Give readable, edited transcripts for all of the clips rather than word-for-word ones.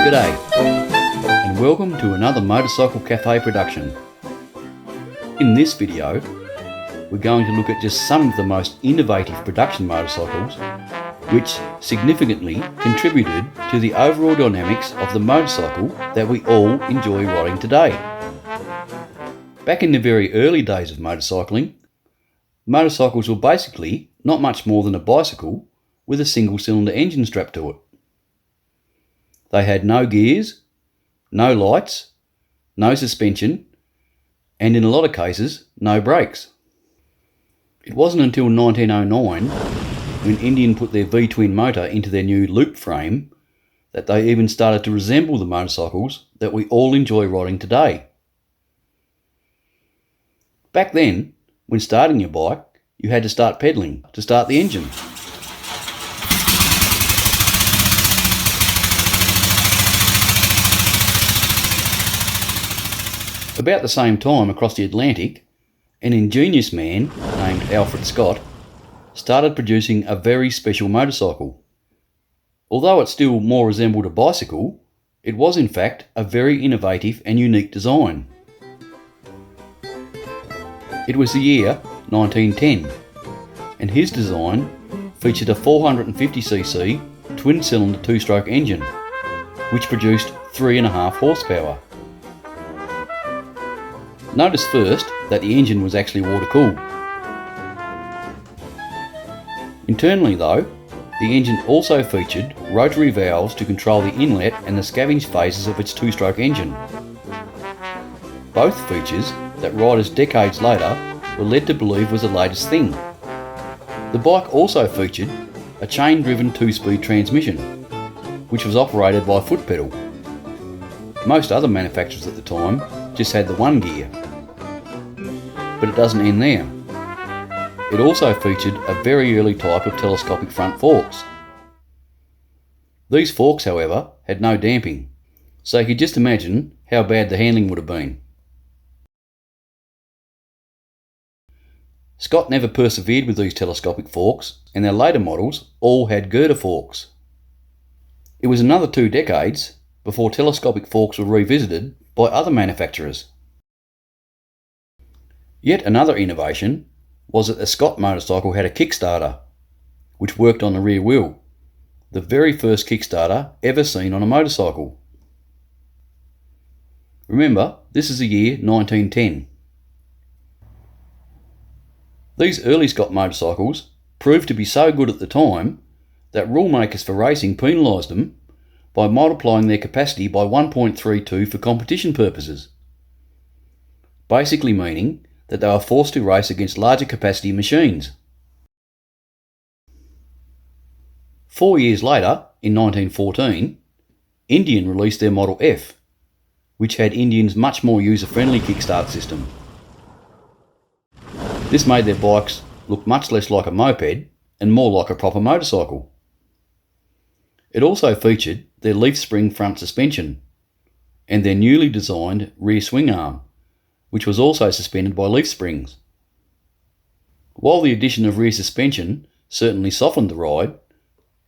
G'day, and welcome to another Motorcycle Cafe production. In this video, we're going to look at just some of the most innovative production motorcycles which significantly contributed to the overall dynamics of the motorcycle that we all enjoy riding today. Back in the very early days of motorcycling, motorcycles were basically not much more than a bicycle with a single-cylinder engine strapped to it. They had no gears, no lights, no suspension, and in a lot of cases, no brakes. It wasn't until 1909, when Indian put their V-twin motor into their new loop frame, that they even started to resemble the motorcycles that we all enjoy riding today. Back then, when starting your bike, you had to start pedalling to start the engine. About the same time across the Atlantic, an ingenious man named Alfred Scott started producing a very special motorcycle. Although it still more resembled a bicycle, it was in fact a very innovative and unique design. It was the year 1910, and his design featured a 450cc twin-cylinder two-stroke engine, which produced 3.5 horsepower. Notice first that the engine was actually water-cooled. Internally though, the engine also featured rotary valves to control the inlet and the scavenge phases of its two-stroke engine. Both features that riders decades later were led to believe was the latest thing. The bike also featured a chain-driven 2-speed transmission, which was operated by foot pedal. Most other manufacturers at the time just had the one gear. But it doesn't end there. It also featured a very early type of telescopic front forks. These forks, however, had no damping, so you could just imagine how bad the handling would have been. Scott never persevered with these telescopic forks, and their later models all had girder forks. It was another 2 decades before telescopic forks were revisited by other manufacturers. Yet another innovation was that the Scott motorcycle had a kickstarter, which worked on the rear wheel, the very first kickstarter ever seen on a motorcycle. Remember, this is the year 1910. These early Scott motorcycles proved to be so good at the time that rule makers for racing penalised them by multiplying their capacity by 1.32 for competition purposes, basically meaning that they were forced to race against larger capacity machines. 4 years later, in 1914, Indian released their Model F, which had Indian's much more user-friendly kickstart system. This made their bikes look much less like a moped and more like a proper motorcycle. It also featured their leaf spring front suspension and their newly designed rear swing arm, which was also suspended by leaf springs. While the addition of rear suspension certainly softened the ride,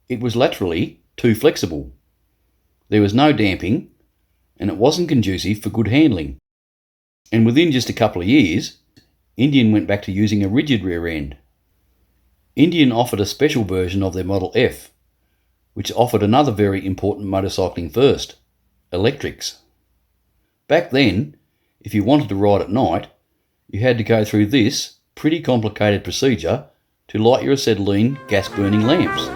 it was laterally too flexible. There was no damping, and it wasn't conducive for good handling. And within just a couple of years, Indian went back to using a rigid rear end. Indian offered a special version of their Model F, which offered another very important motorcycling first: electrics. Back then, if you wanted to ride at night, you had to go through this pretty complicated procedure to light your acetylene gas-burning lamps.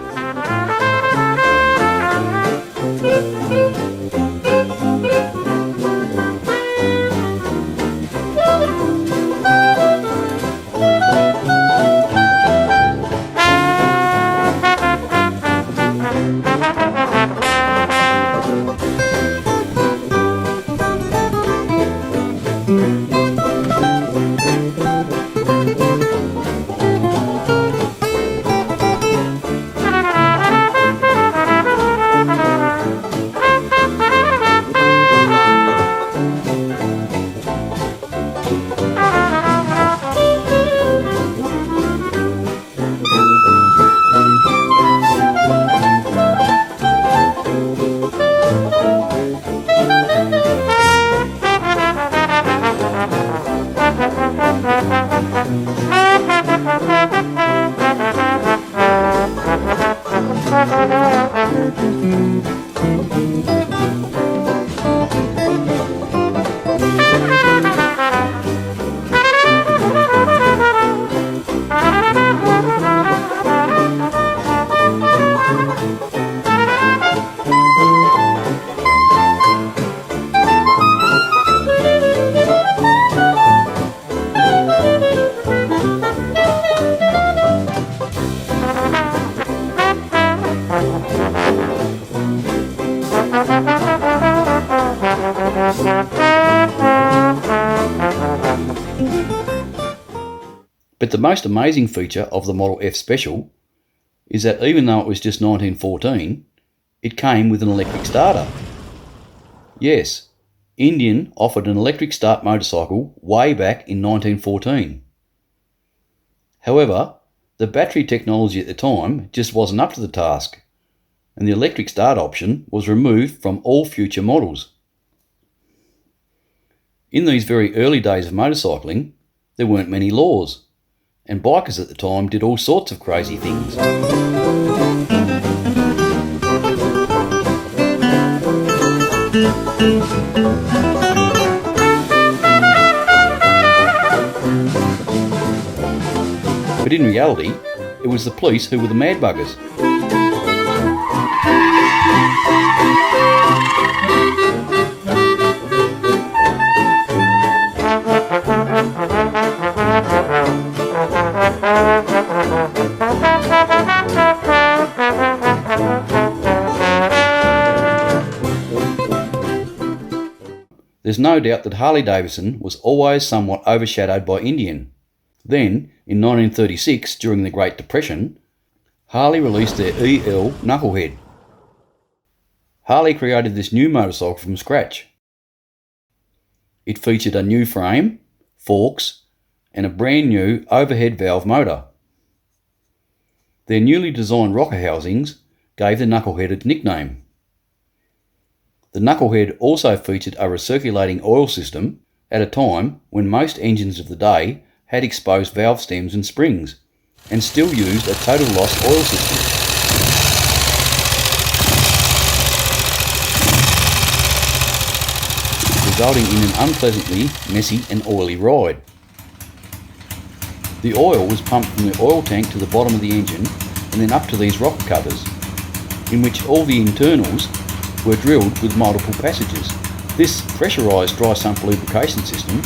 But the most amazing feature of the Model F Special is that even though it was just 1914, it came with an electric starter. Yes, Indian offered an electric start motorcycle way back in 1914. However, the battery technology at the time just wasn't up to the task, and the electric start option was removed from all future models. In these very early days of motorcycling, there weren't many laws, and bikers at the time did all sorts of crazy things. But in reality, it was the police who were the mad buggers. There's no doubt that Harley-Davidson was always somewhat overshadowed by Indian. Then, in 1936, during the Great Depression, Harley released their EL Knucklehead. Harley created this new motorcycle from scratch. It featured a new frame, forks, and a brand new overhead valve motor. Their newly designed rocker housings gave the Knucklehead its nickname. The Knucklehead also featured a recirculating oil system at a time when most engines of the day had exposed valve stems and springs, and still used a total loss oil system. Resulting in an unpleasantly messy and oily ride. The oil was pumped from the oil tank to the bottom of the engine and then up to these rocker cutters, in which all the internals were drilled with multiple passages. This pressurised dry sump lubrication system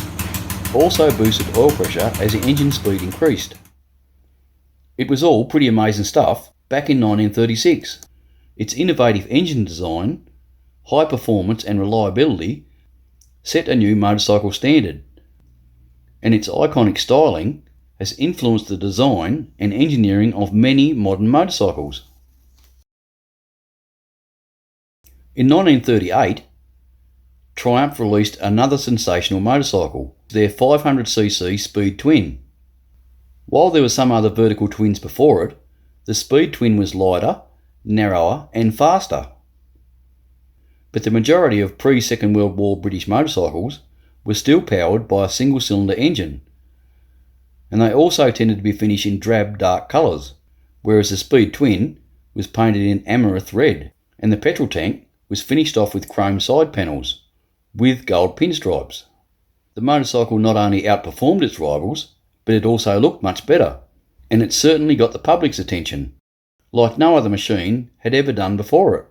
also boosted oil pressure as the engine speed increased. It was all pretty amazing stuff back in 1936. Its innovative engine design, high performance and reliability set a new motorcycle standard, and its iconic styling has influenced the design and engineering of many modern motorcycles. In 1938, Triumph released another sensational motorcycle, their 500cc Speed Twin. While there were some other vertical twins before it, the Speed Twin was lighter, narrower and faster. But the majority of pre-Second World War British motorcycles were still powered by a single-cylinder engine, and they also tended to be finished in drab dark colours, whereas the Speed Twin was painted in amaranth red, and the petrol tank was finished off with chrome side panels, with gold pinstripes. The motorcycle not only outperformed its rivals, but it also looked much better, and it certainly got the public's attention, like no other machine had ever done before it.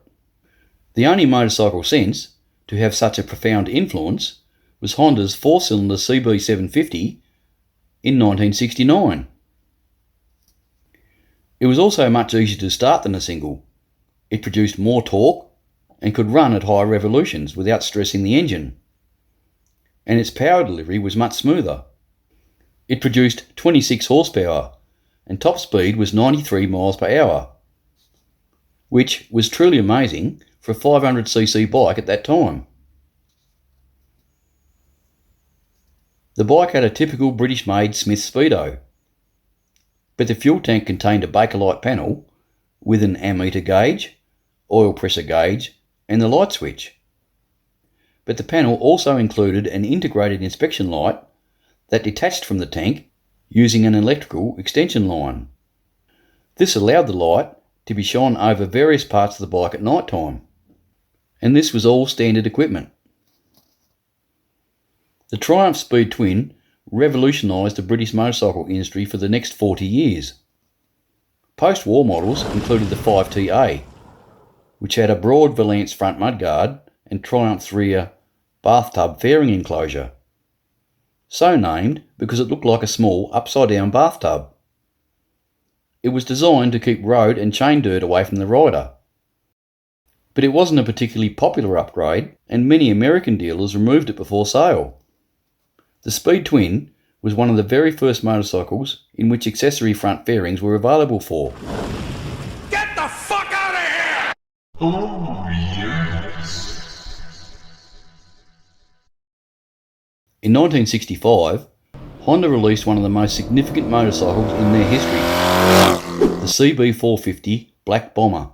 The only motorcycle since to have such a profound influence was Honda's 4-cylinder CB750 in 1969. It was also much easier to start than a single. It produced more torque and could run at higher revolutions without stressing the engine. And its power delivery was much smoother. It produced 26 horsepower and top speed was 93 miles per hour, which was truly amazing for a 500cc bike at that time. The bike had a typical British-made Smith Speedo, but the fuel tank contained a Bakelite panel with an ammeter gauge, oil pressure gauge and the light switch. But the panel also included an integrated inspection light that detached from the tank using an electrical extension line. This allowed the light to be shone over various parts of the bike at night time, and this was all standard equipment. The Triumph Speed Twin revolutionised the British motorcycle industry for the next 40 years. Post-war models included the 5TA, which had a broad valance front mudguard and Triumph's rear bathtub fairing enclosure, so named because it looked like a small upside-down bathtub. It was designed to keep road and chain dirt away from the rider. But it wasn't a particularly popular upgrade, and many American dealers removed it before sale. The Speed Twin was one of the very first motorcycles in which accessory front fairings were available for. Get the fuck out of here! Oh, yes. In 1965, Honda released one of the most significant motorcycles in their history, the CB450 Black Bomber.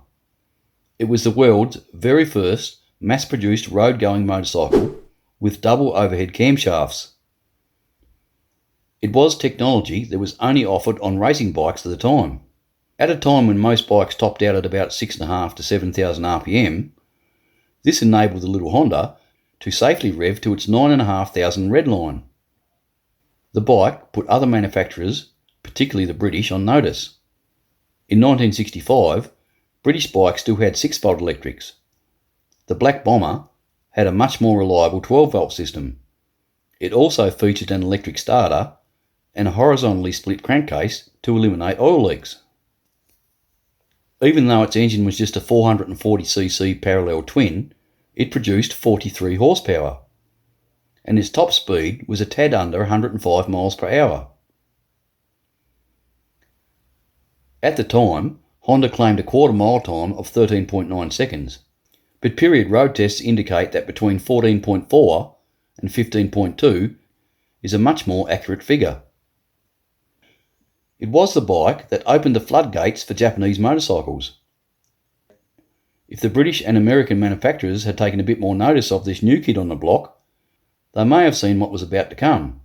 It was the world's very first mass-produced road-going motorcycle with double overhead camshafts. It was technology that was only offered on racing bikes at the time. At a time when most bikes topped out at about 6,500 to 7,000 RPM, this enabled the little Honda to safely rev to its 9,500 redline. The bike put other manufacturers, particularly the British, on notice. In 1965, British bikes still had 6-volt electrics. The Black Bomber had a much more reliable 12-volt system. It also featured an electric starter and a horizontally split crankcase to eliminate oil leaks. Even though its engine was just a 440cc parallel twin, it produced 43 horsepower, and its top speed was a tad under 105 miles per hour. At the time, Honda claimed a quarter mile time of 13.9 seconds, but period road tests indicate that between 14.4 and 15.2 is a much more accurate figure. It was the bike that opened the floodgates for Japanese motorcycles. If the British and American manufacturers had taken a bit more notice of this new kid on the block, they may have seen what was about to come,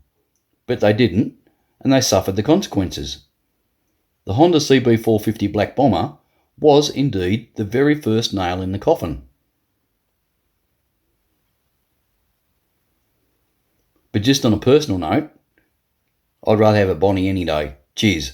but they didn't, and they suffered the consequences. The Honda CB450 Black Bomber was indeed the very first nail in the coffin. But just on a personal note, I'd rather have a Bonnie any day. Cheers.